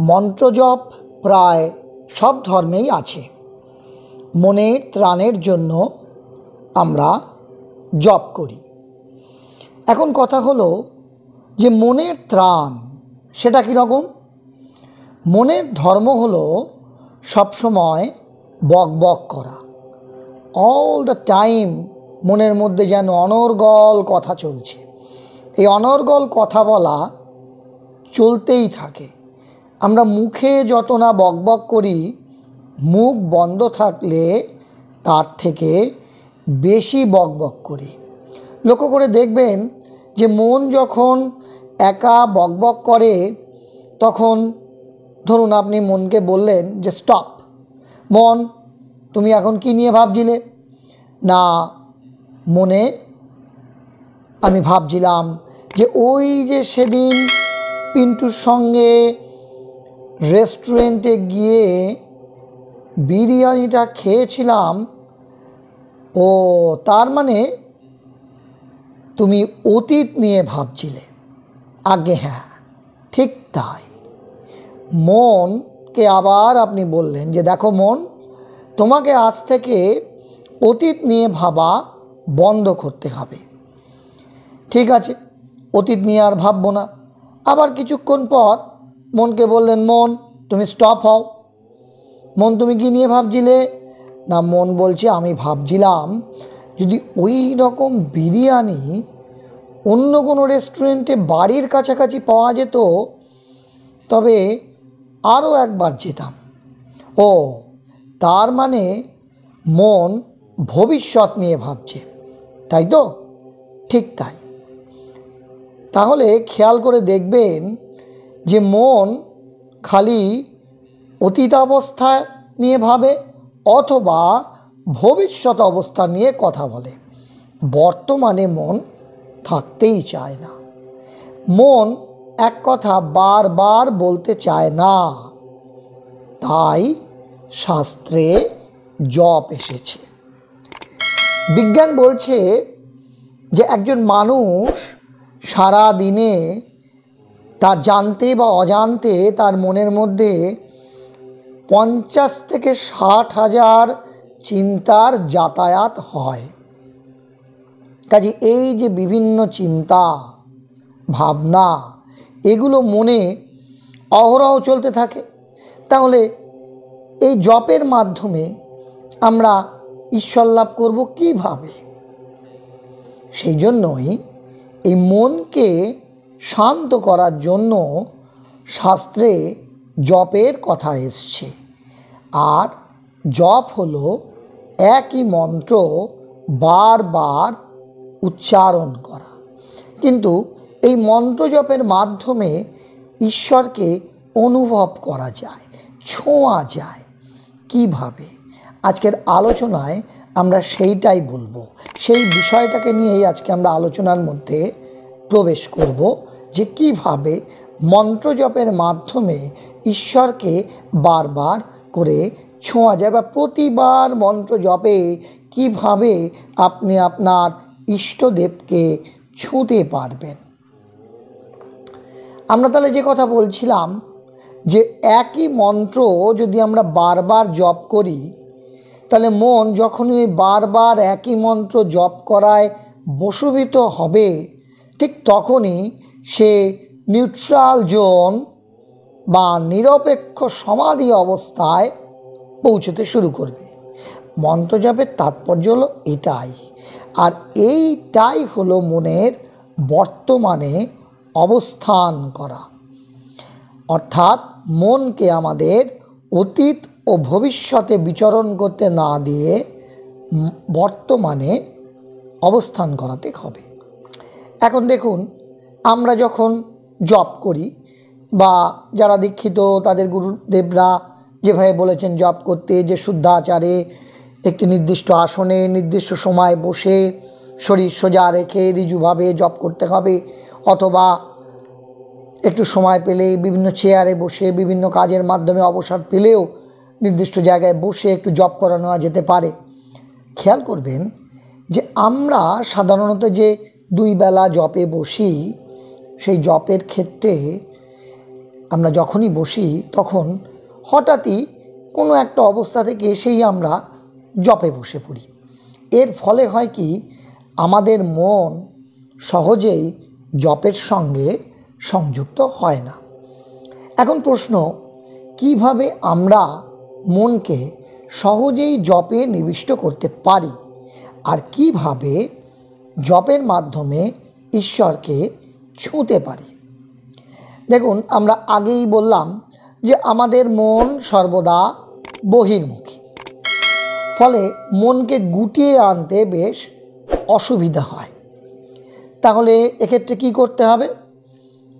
মন্ত্রজপ প্রায় সব ধর্মেই আছে। মনের ত্রাণের জন্য আমরা জপ করি। এখন কথা হলো যে মনের ত্রাণ সেটা কীরকম? মনের ধর্ম হলো সবসময় বক বক করা, অল দ্য টাইম মনের মধ্যে যেন অনর্গল কথা চলছে। এই অনর্গল কথা বলা চলতেই থাকে। আমরা মুখে যত না বকবক করি, মুখ বন্ধ থাকলে তার থেকে বেশি বকবক করি। লক্ষ্য করে দেখবেন যে মন যখন একা বকবক করে, তখন ধরুন আপনি মনকে বললেন যে স্টপ, মন তুমি এখন কি নিয়ে ভাবছিলে? না, মনে আমি ভাবছিলাম যে ওই যে সেদিন পিন্টুর সঙ্গে রেস্টুরেন্টে গিয়ে বিরিয়ানিটা খেয়েছিলাম, ও তার মানে তুমি অতীত নিয়ে ভাবছিলে। আগে হ্যাঁ, ঠিক তাই। মনকে আবার আপনি বললেন যে দেখো মন, তোমাকে আজ থেকে অতীত নিয়ে ভাবা বন্ধ করতে হবে। ঠিক আছে, অতীত নিয়ে আর ভাববো না। আবার কিছুক্ষণ পর মনকে বললেন মন তুমি স্টপ হও। মন তুমি কি নিয়ে ভাবছিলে? না, মন বলছে আমি ভাবছিলাম যদি ওই রকম বিরিয়ানি অন্য কোনো রেস্টুরেন্টে বাড়ির কাছাকাছি পাওয়া যেত, তবে আরও একবার যেতাম। ও তার মানে মন ভবিষ্যৎ নিয়ে ভাবছে, তাই তো? ঠিক তাই। তাহলে খেয়াল করে দেখবেন যে মন খালি অতীত অবস্থা নিয়ে ভাবে অথবা ভবিষ্যৎ অবস্থা নিয়ে কথা বলে। বর্তমানে মন থাকতেই চায় না। মন এক কথা বারবার বলতে চায় না। তাই শাস্ত্রে জপ এসেছে। বিজ্ঞান বলছে যে একজন মানুষ সারা দিনে তার জানতে বা অজান্তে তার মনের মধ্যে 50 থেকে 60,000 চিন্তার যাতায়াত হয়। কাজে এই যে বিভিন্ন চিন্তা ভাবনা, এগুলো মনে অহরহ চলতে থাকে। তাহলে এই জপের মাধ্যমে আমরা ঈশ্বর লাভ করব কীভাবে? সেই জন্যই এই মনকে শান্ত করার জন্য শাস্ত্রে জপের কথা এসছে। আর জপ হলো একই মন্ত্র বারবার উচ্চারণ করা। কিন্তু এই মন্ত্র জপের মাধ্যমে ঈশ্বরকে অনুভব করা যায়, ছোঁয়া যায়। কিভাবে? আজকের আলোচনায় আমরা সেইটাই বলবো। সেই বিষয়টাকে নিয়েই আজকে আমরা আলোচনার মধ্যে প্রবেশ করব, যে কিভাবে মন্ত্র জপের মাধ্যমে ঈশ্বরকে বারবার করে ছোঁয়া যায়, বা প্রতিবার মন্ত্র জপে কিভাবে আপনি আপনার ইষ্টদেবকে ছুঁতে পারবেন। আমরা তাহলে যে কথা বলছিলাম যে একই মন্ত্র যদি আমরা বারবার জপ করি, তাহলে মন যখনই বারবার একই মন্ত্র জপ করায় বশীভূত হবে, ঠিক তখনই সে নিউট্রাল জোন বা নিরপেক্ষ সমাধি অবস্থায় পৌঁছতে শুরু করবে। মন্ত্র জপের তাৎপর্য হলো এটাই। আর এইটাই হলো মনের বর্তমানে অবস্থান করা। অর্থাৎ মনকে আমাদের অতীত ও ভবিষ্যতে বিচরণ করতে না দিয়ে বর্তমানে অবস্থান করাতে হবে। এখন দেখুন, আমরা যখন জপ করি বা যারা দীক্ষিত তাদের গুরুদেবরা যেভাবে বলেছেন জপ করতে, যে শুদ্ধাচারে একটি নির্দিষ্ট আসনে নির্দিষ্ট সময় বসে শরীর সোজা রেখে ঋজুভাবে জপ করতে হবে, অথবা একটু সময় পেলে বিভিন্ন চেয়ারে বসে বিভিন্ন কাজের মাধ্যমে অবসর পেলেও নির্দিষ্ট জায়গায় বসে একটু জপ করানো যেতে পারে। খেয়াল করবেন যে আমরা সাধারণত যে 2 বেলা জপে বসি, সেই জপের ক্ষেত্রে আমরা যখনই বসি তখন হঠাৎই কোনো একটা অবস্থা থেকে এসেই আমরা জপে বসে পড়ি। এর ফলে হয় কি, আমাদের মন সহজেই জপের সঙ্গে সংযুক্ত হয় না। এখন প্রশ্ন, কিভাবে আমরা মনকে সহজেই জপে নিবিষ্ট করতে পারি আর কিভাবে জপের মাধ্যমে ঈশ্বরকে ছুঁতে পারি? দেখুন, আমরা আগেই বললাম যে আমাদের মন সর্বদা বহির্মুখী, ফলে মনকে গুটিয়ে আনতে বেশ অসুবিধা হয়। তাহলে এক্ষেত্রে কি করতে হবে?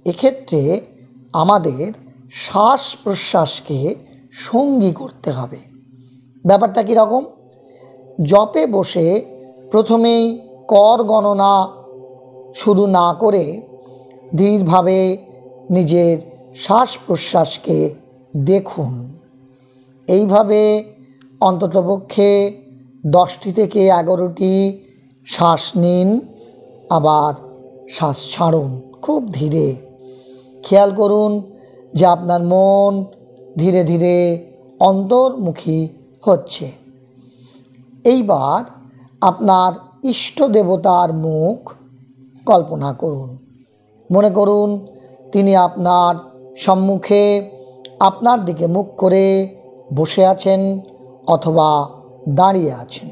এক্ষেত্রে আমাদের শ্বাস প্রশ্বাসকে সঙ্গী করতে হবে। ব্যাপারটা কীরকম? জপে বসে প্রথমেই কর গণনা শুরু না করে ধীরভাবে নিজের শ্বাস প্রশ্বাসকে দেখুন। এইভাবে অন্ততপক্ষে 10টি থেকে 11টি শ্বাস নিন, আবার শ্বাস ছাড়ুন খুব ধীরে। খেয়াল করুন যে আপনার মন ধীরে ধীরে অন্তর্মুখী হচ্ছে। এইবার আপনার ইষ্ট দেবতার মুখ কল্পনা করুন। মনে করুন তিনি আপনার সম্মুখে আপনার দিকে মুখ করে বসে আছেন অথবা দাঁড়িয়ে আছেন।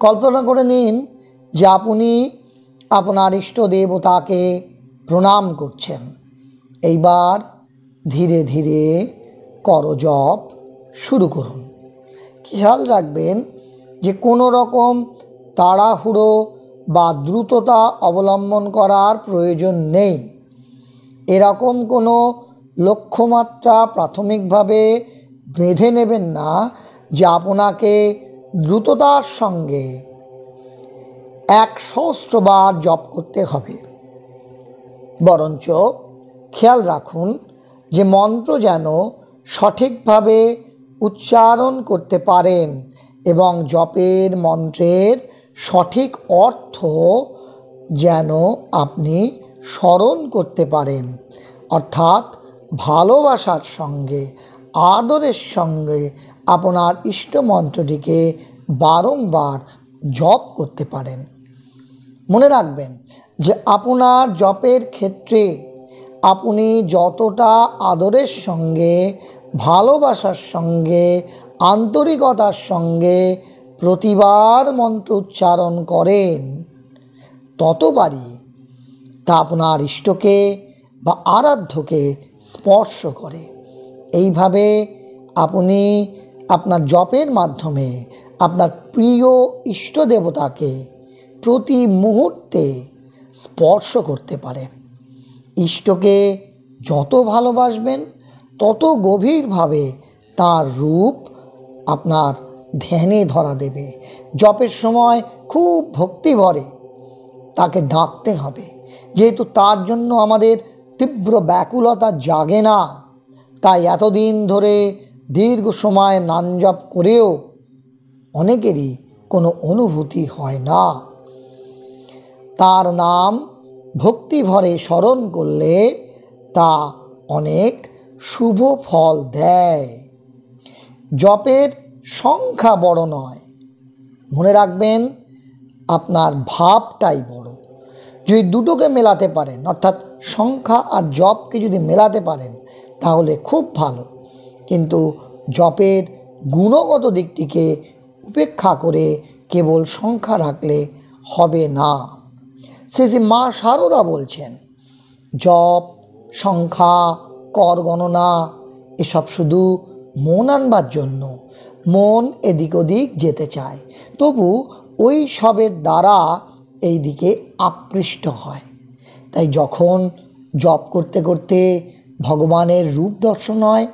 কল্পনা করে নিন যে আপনি আপনার ইষ্ট দেবতাকে প্রণাম করছেন। এইবার ধীরে ধীরে করজপ শুরু করুন। খেয়াল রাখবেন যে কোনো রকম তাড়াহুড়ো বা দ্রুততা অবলম্বন করার প্রয়োজন নেই। এরকম কোনো লক্ষ্যমাত্রা প্রাথমিকভাবে বেঁধে নেবেন না যে আপনাকে দ্রুততার সঙ্গে 100 বার জপ করতে হবে। বরঞ্চ খেয়াল রাখুন যে মন্ত্র যেন সঠিকভাবে উচ্চারণ করতে পারেন এবং জপের মন্ত্রের সঠিক অর্থ যেন আপনি স্মরণ করতে পারেন। অর্থাৎ ভালোবাসার সঙ্গে, আদরের সঙ্গে আপনার ইষ্ট মন্ত্রটিকে বারংবার জপ করতে পারেন। মনে রাখবেন যে আপনার জপের ক্ষেত্রে আপনি যতটা আদরের সঙ্গে, ভালোবাসার সঙ্গে, আন্তরিকতার সঙ্গে প্রতিবার মন্ত্র উচ্চারণ করেন, ততবারই তা আপনার ইষ্টকে বা আরাধ্যকে স্পর্শ করে। এইভাবে আপনি আপনার জপের মাধ্যমে আপনার প্রিয় ইষ্ট দেবতাকে প্রতি মুহূর্তে স্পর্শ করতে পারেন। ইষ্টকে যত ভালোবাসবেন তত গভীরভাবে তার রূপ আপনার ধ্যানে ধরা দেবে। জপের সময় খুব ভক্তি ভরে তাকে ডাকতে হবে, যেহেতু তার জন্য আমাদের তীব্র ব্যাকুলতা জাগে না। তাই এতদিন ধরে দীর্ঘ সময় নাম জপ করেও অনেকেরই কোনো অনুভূতি হয় না। তার নাম ভক্তি ভরে স্মরণ করলে তা অনেক শুভ ফল দেয়। জপের সংখ্যা বড় নয়, মনে রাখবেন আপনার ভাবটাই বড়। যদি দুটোকে মেলাতে পারেন, অর্থাৎ সংখ্যা আর জপকে যদি মেলাতে পারেন তাহলে খুব ভালো। কিন্তু জপের গুণগত দিকটিকে উপেক্ষা করে কেবল সংখ্যা রাখলে হবে না। শ্রী শ্রী মা শারদা বলছেন, জপ, সংখ্যা, কর গণনা এসব শুধু মন আনবার জন্য। মন এদিক ওদিক যেতে চায়, তবু ওই সবের দ্বারা এই দিকে আকৃষ্ট হয়। তাই যখন জপ করতে করতে ভগবানের রূপ দর্শন হয়,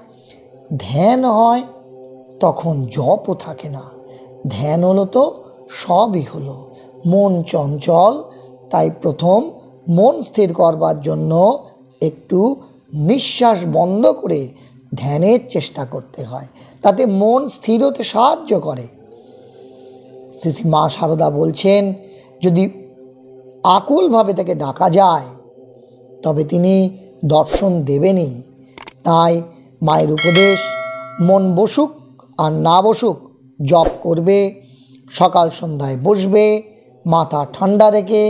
ধ্যান হয়, তখন জপও থাকে না। ধ্যান হলো তো সবই হলো। মন চঞ্চল, তাই প্রথম মন স্থির করবার জন্য একটু নিঃশ্বাস বন্ধ করে ধ্যানের চেষ্টা করতে হয়, তাতে মন স্থির হতে সাহায্য করে। শ্রী শ্রী মা শারদা বলছেন, যদি আকুলভাবে তাকে ডাকা যায় তবে তিনি দর্শন দেবেনই। তাই মায়ের উপদেশ, মন বসুক আর না বসুক জপ করবে, সকাল সন্ধ্যায় বসবে, মাথা ঠান্ডা রেখে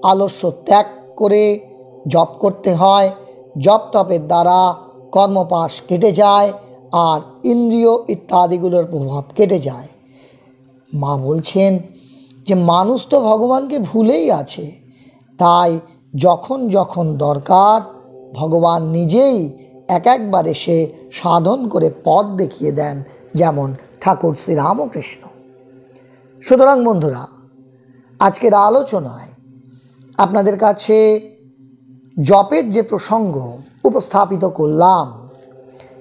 আলস্য ত্যাগ করে জপ করতে হয়। জপ তপের দ্বারা কর্মপাশ কেটে যায় আর ইন্দ্রিয় ইত্যাদিগুলোর প্রভাব কেটে যায়। মা বলছেন যে মানুষ তো ভগবানকে ভুলেই আছে, তাই যখন যখন দরকার ভগবান নিজেই একবার এসে সাধন করে পথ দেখিয়ে দেন, যেমন ঠাকুর শ্রীরামকৃষ্ণ। সুতরাং বন্ধুরা, আজকের আলোচনায় আপনাদের কাছে জপের যে প্রসঙ্গ উপস্থাপিত করলাম,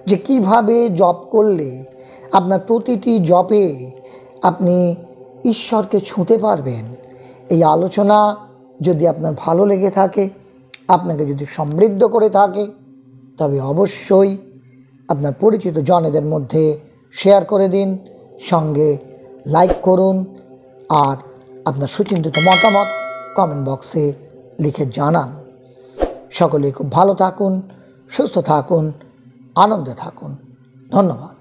যে কিভাবে জপ করলে আপনার প্রতিটি জপে আপনি ঈশ্বরকে ছুঁতে পারবেন, এই আলোচনা যদি আপনার ভালো লেগে থাকে, আপনাকে যদি সমৃদ্ধ করে থাকে, তবে অবশ্যই আপনার পরিচিত জনেদের মধ্যে শেয়ার করে দিন, সঙ্গে লাইক করুন আর আপনার সুচিন্তিত মতামত কমেন্ট বক্সে লিখে জানান। সকলে খুব ভালো থাকুন, সুস্থ থাকুন, আনন্দে থাকুন। ধন্যবাদ।